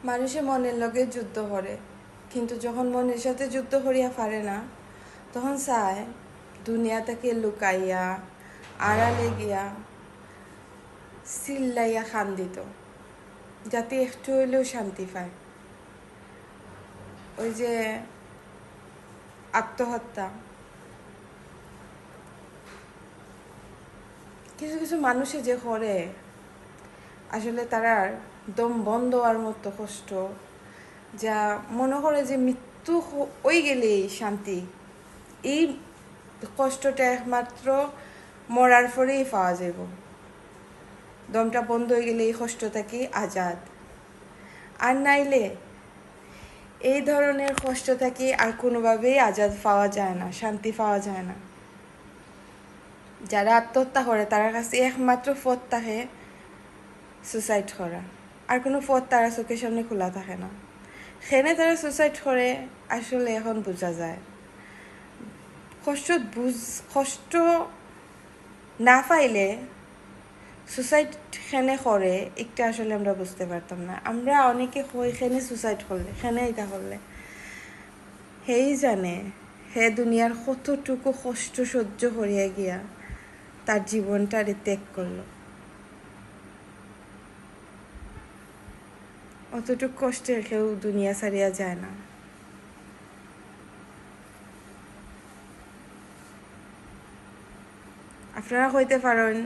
মানুষে মনের লগে যুদ্ধ করে, কিন্তু যখন মনের সাথে যুদ্ধ করিয়া পারে না তখন চায় দুনিয়া থেকে লুকাইয়া আড়ালে গিয়া চিল্লাইয়া কান্দিত, যাতে একটু হইলেও শান্তি পায়। ওই যে আত্মহত্যা, কিছু কিছু মানুষে যে করে আসলে তারার দম বন্ধ হওয়ার মতো কষ্ট, যা মনে করে যে মৃত্যু হয়ে গেলেই শান্তি। এই কষ্টটা একমাত্র মরার পরেই পাওয়া যাব। দমটা বন্ধ হয়ে গেলে এই কষ্ট থাকি আজাদ। আর নাইলে এই ধরনের কষ্ট থাকি আর কোনোভাবেই আজাদ পাওয়া যায় না, শান্তি পাওয়া যায় না। যারা আত্মহত্যা করে তার কাছে একমাত্র পথ থাকে সুসাইড করা, আর কোনো পথ তারা চোখের সামনে খোলা থাকে না। সেনে তারা সুসাইড করে আসলে এখন বোঝা যায়। কষ্ট না পাইলে সুসাইড খেনে করে একটা আসলে আমরা বুঝতে পারতাম না। আমরা অনেকে হই খেনে সুসাইড করলে, খেনে এটা করলে হেই জানে হে দুনিয়ার কতটুকু কষ্ট সহ্য করিয়া গিয়া তার জীবনটারে ত্যাগ করলো। অতটুকু কষ্টের কেউ দুনিয়া ছাড়িয়া যায় না। আপনারা হইতে পারেন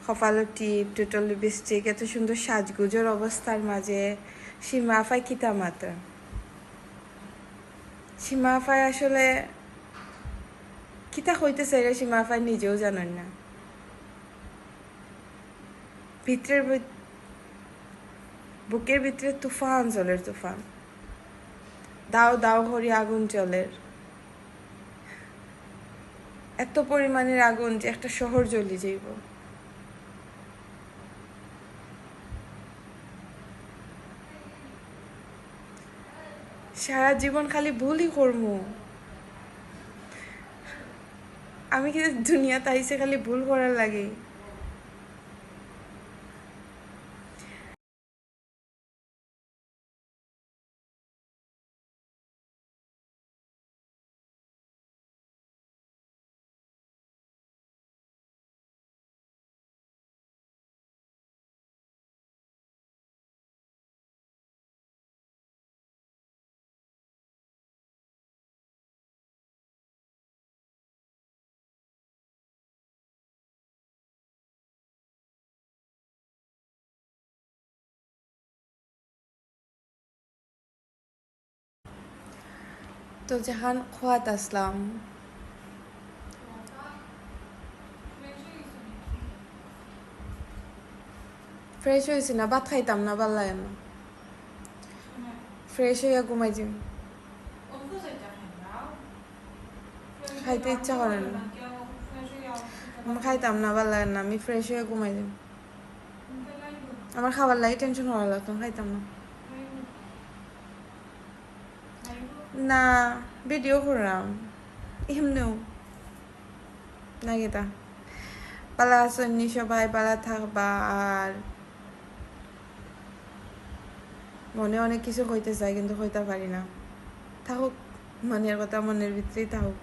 কপালের টিপ, টোটাল লিপস্টিক, এত সুন্দর সাজগুজের অবস্থার মাঝে সীমা আফায় কিতা মাত্রা। সীমা আফায় আসলে কিতা হইতে চাইলে সীমা আফায় নিজেও জানেন না। বুকের ভিতরে তুফান জলের তুফান, দাও দাও হরি আগুন জলের, এত পরিমাণের আগুন যে একটা শহর জ্বলি যাইব। সারা জীবন খালি ভুলই করবো। আমি কি দুনিয়াতে আইসে খালি ভুল করার লাগে। তো যখন খোয়াত আসলাম, ফ্রেশ হয়েছি না, ভাত খাইতাম না, ভাল লাগে না। ফ্রেশ হইয়া ঘুমাই যাই, খাইতে ইচ্ছা করে না। আমি খাইতাম না, ভাল লাগে না, আমি ফ্রেশ হয়ে ঘুমাই যাই। আমার খাবার লাগে টেনশন হওয়া লাগতো, খাইতাম না। না, ভিডিও করলাম এমনিও না গেতা। পালা আসনি সবাই, পালা থাকবা। আর মনে অনেক কিছু কইতে চাই কিন্তু কইতে পারি না। থাকুক, মনের কথা মনের ভিতরেই থাকুক।